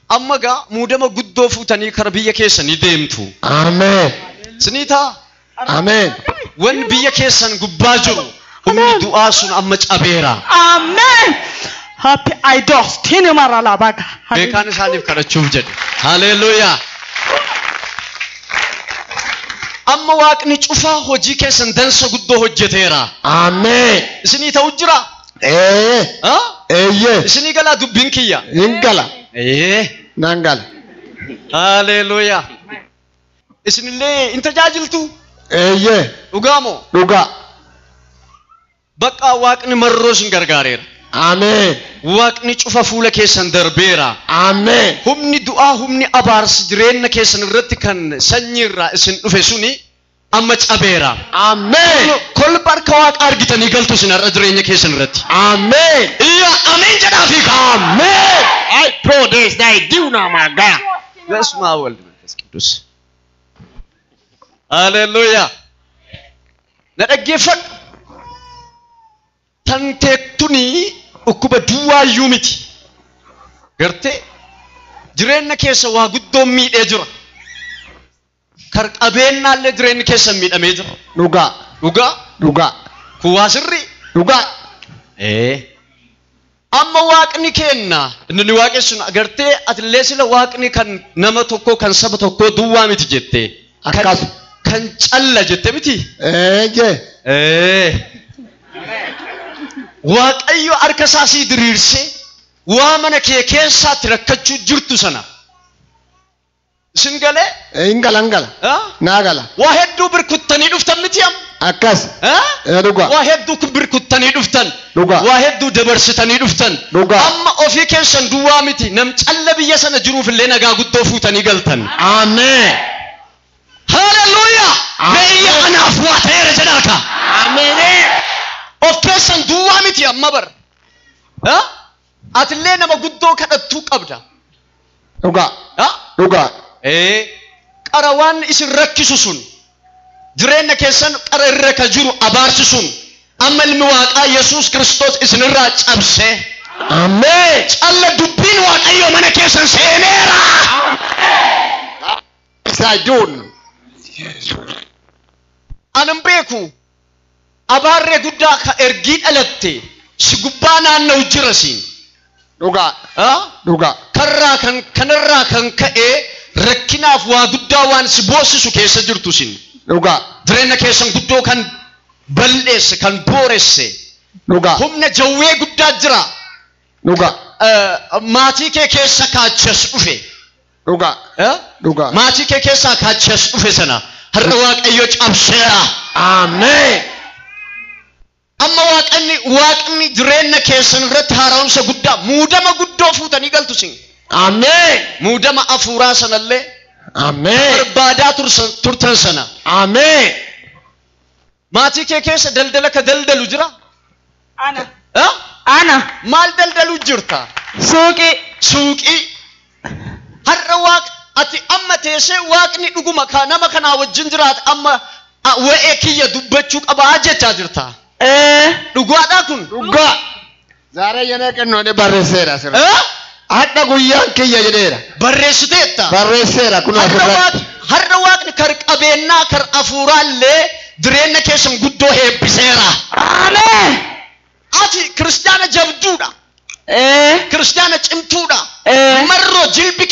Ammaga muudama guddoo fuutanii kara biyya keessanii deemtu. Amen. Sinita. Amen. Wan biyya keessan gubbaa jiru. Humni du'aa sun amma cabeera. Amen. Happy idols. Tini marala baga. Beekaan isaaniif kadhachuuf jedhe. Hallelujah. Amma waaqni cufaa hojii keessan dansa guddoo hojjeteera. Amen. Isinii ta'u jira? Isinii galaa dubbiin kiyya? Ingala. Nangala. Hallelujah. Isinillee in tajaajiltu? Dhugaamo? Dhuga. Bakka waaqni marroo sin gargaareera. Amen. Waaqni cufa fuula keessan darbeera. Amen. Humni du'aa humni abaarsi jireenya keessan irratti kan sanyiirraa isin dhufe suni amma cabeera. Amen. Kol barka waaqa argitanii galtu isin irra jireenya keessan irratti. Amen. Iya amen jedhaafi ka. Amen. I pray this day do now my God. Yes ma waldi manfas qidus. Hallelujah. Na dhaggeeffadhu. Tanteektuni ukkuba duwwaayyuu miti. Gartee jireenya keessa waa guddoo miidhee jira. Kar qabeennaallee jireenya keessa miidhamee jira. Dhuga. Dhuga. Dhuga. Kuwaa sirri. Dhuga. Amma waaqni kenna. Inni waaqessuun agartee atillee sila waaqni kan nama tokko kan saba tokko duwwaa miti jettee. Akkas. Kan calla jette miti. Waaqayyo harka isaasii diriirsee waa mana kee keessaatti rakkachuu jirtu sana. Isin galee? Ingala. Naagala. Waa hedduu birkuttanii dhuftan miti am? Akkas. Dhuga. Waa hedduu birkuttanii dhuftan. Dhuga. Waa hedduu dabarsitanii dhuftan. Dhuga. Amma ofii keessan duwwaa miti. Nam calla biyya sana jiruuf illee nagaa guddoo fuutanii galtan. Amen. Hallelujah. Biyya kanaaf waa ta'eera jedhaaka. Amen. Of keessan duwwaa miti amma bar. Atillee nama guddoo kadhattuu qabda. Dhuga. Dhuga. Qara waan isin rakkisu sun jireenya keessan qara irra ka jiru abaarsi sun amma ilmi waaqaa Yesuus Kiristoos isinirraa cabsee. Amen. Calla dubbiin waaqayyo mana keessan seeneera. Saayduun. Anan beeku abaarree guddaa ka ergii dhalatte si gubbaa naanna'u jira siin. Dhuga. Dhuga. Kanarraa kan ka'ee rakkinaaf waa guddaa waan si boosisu keessa jirtu sin. Dhuga. Jireenya keessan guddoo kan balleesse kan booresse. Dhuga. Humna jawwee guddaa jira. Dhuga. Maatii kee keessa kaachas dhufe. Dhuga. Dhuga. Maatii kee keessa kaachas dhufe sana har'a waaqayyo cabseera. Amen. Amma waaqni jireenya keessan irratti haara'umsa guddaa muudama guddoo fuutanii galtu sin. Amen. Muudama afuuraa sanallee. Amen. Barbaadaa turtan sana. Amen. Maatii kee keessa daldala ka daldalu jira? Ana. Maal daldalu jirta? Suuqii. Har'a ati amma teessee waaqni dhuguma nama kanaa wajjin jiraata amma wa'ee kiyya dubbachuu qabaa jechaa jirta. Dhugaadhaa kun? Dhugaa. Zaaree yenee kennoon barreesseera sirra. Hadda guyyaan kiyya jedheera. Barreessiteetta? Barreesseera kun asirratti. Har'a waaqni kar qabeennaa kar afuuraallee jireenya keessan guddoo heebbiseera. Amen. Ati kiristaana jabduudha. Kiristaana cimtuudha. Marroo jilbi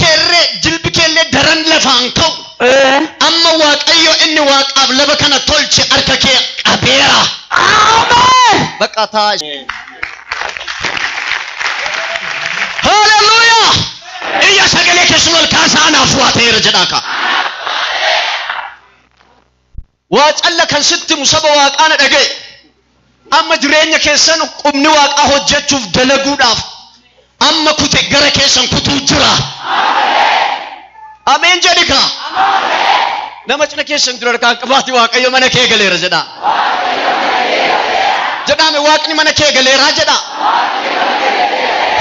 keellee daran lafaan ka'u. Amma waaqayyo inni waaqaaf lafa kana tolche harka kee qabeera. Amen. Bakka taa. Hallelujah. Iyya sagalee keessan ol kaasaa anaaf waa ta'eera jedhaaka. Waa calla kan sitti musaba waaqaana dhaga'e. Amma jireenya keessan qubni waaqaa hojjechuuf dalaguudhaaf amma kute gara keessan kutuu jira. Ameen jedhika. Nama cina keessan dura harkaan qabaati waaqayyo mana kee galeera jedha. Jedhame waaqni mana kee galeera jedha.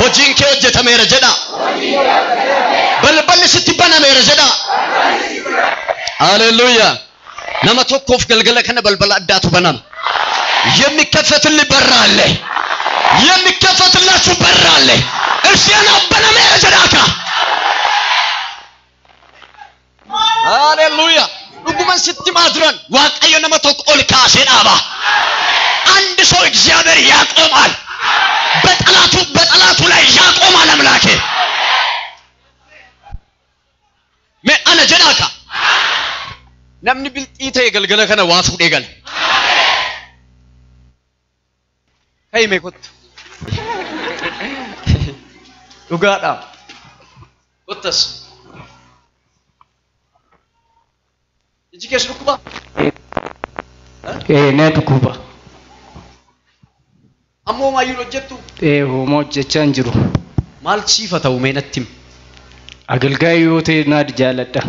Hojiin kee hojjetameera jedha. Balballi sitti banameera jedha. Hallelujah. Nama tokkoof galgala kana balbala addaatu banama. የሚከፈትልህ በር አለ የሚከፈትላችሁ በር አለ እርሱን አበናመ ጀዳካ ሃሌሉያ ዱጉማን ስትማድረን ዋቀዮ ነመቶክ ኦልካሴን አባ አንድ ሰው እግዚአብሔር ያቆማል በጠላቱ ላይ ያቆማል አምላኬ ምን አነ ጀናካ namni bilxiite galgala kana waa fuudhee gale kay me kottu dhugaadha kottas iji keessa dhukkuba ne dhukkuba ammoo maayyuu hojjettu homoo hojjechaa hin jiru maal siifa ta'u meenattim agalgaayii yoo ta'e naad jaaladha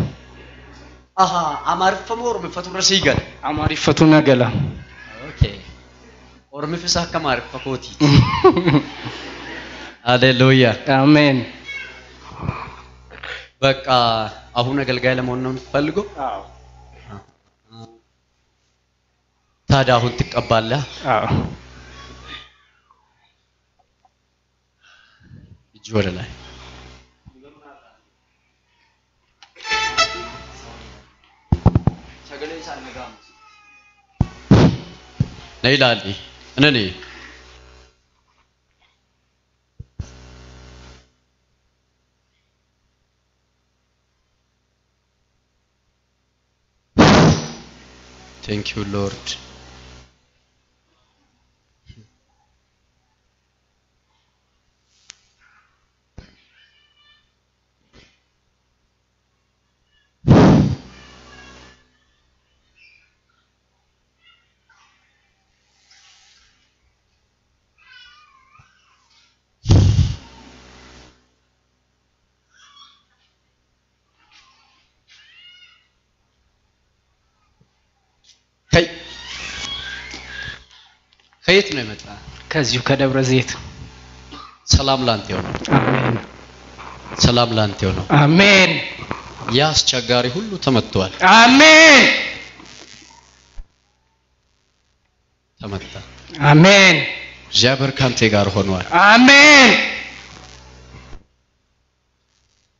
aha amariffamu ormifatu rasiigal amarifatu nagala okay ormifisa akka amariffa kooti ሃሌሉያ አሜን በቃ አሁን አገልጋይ ለመሆን ነው ፈልጎ አዎ ታዲያ አሁን ትቀባለህ አዎ እጅ ወደ ላይ ነይላሊ እነኔ Thank you Lord ከየት ነው የመጣ ከዚሁ ከደብረ ዘይት ሰላም ላንተ ይሁን አሜን ሰላም ላንተ ይሁን አሜን ያስቸጋሪ ሁሉ ተመቷል አሜን ተመታ አሜን እግዚአብሔር ካንተ ጋር ሆኗል አሜን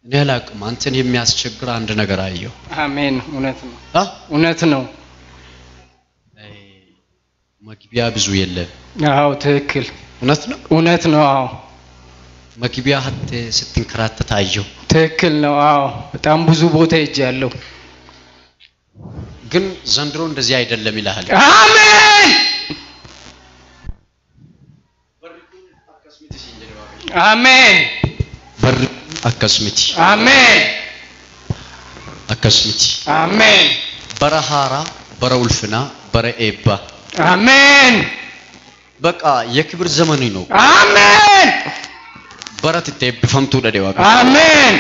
እኔ አላቅም አንተን የሚያስቸግር አንድ ነገር አየሁ አሜን እውነት ነው መግቢያ ብዙ የለም አዎ ትክክል እውነት ነው አዎ መግቢያ ሀተ ስትንከራተት አየሁ ትክክል ነው አዎ በጣም ብዙ ቦታ ሄጃለሁ ግን ዘንድሮ እንደዚህ አይደለም ይላል አሜን አሜን በር አከስሚቲ አሜን አከስሚቲ አሜን በረሃራ በረውልፍና በረኤባ አሜን በቃ የክብር ዘመኑ ነው አሜን በረት ተብፈምቱ ደደዋ አሜን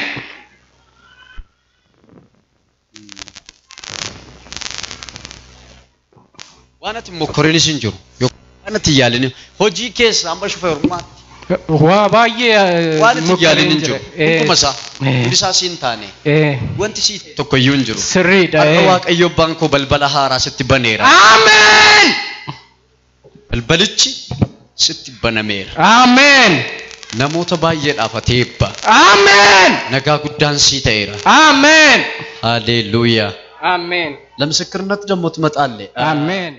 ዋናት ሞኮሬኒስ እንጆ ዋናት ያለኝ ሆጂ ኬስ አምባ ሹፌርማ ባዬ ዋናት ያለኝ እንጆ ኩመሳ ዲሳሲንታኔ ወንቲ ሲ ተኮዩ እንጆ ስሪዳ ዋቀዮ ባንኮ በልበላሃራ ስትበኔራ አሜን በልበልቺ ስትበነሜራ አሜን ነሞተ ባዬ ዳፈቴባ አሜን ነጋ ጉዳን ሲተይራ አሜን ሃሌሉያ አሜን ለምስክርነት ደሞ ትመጣለህ አሜን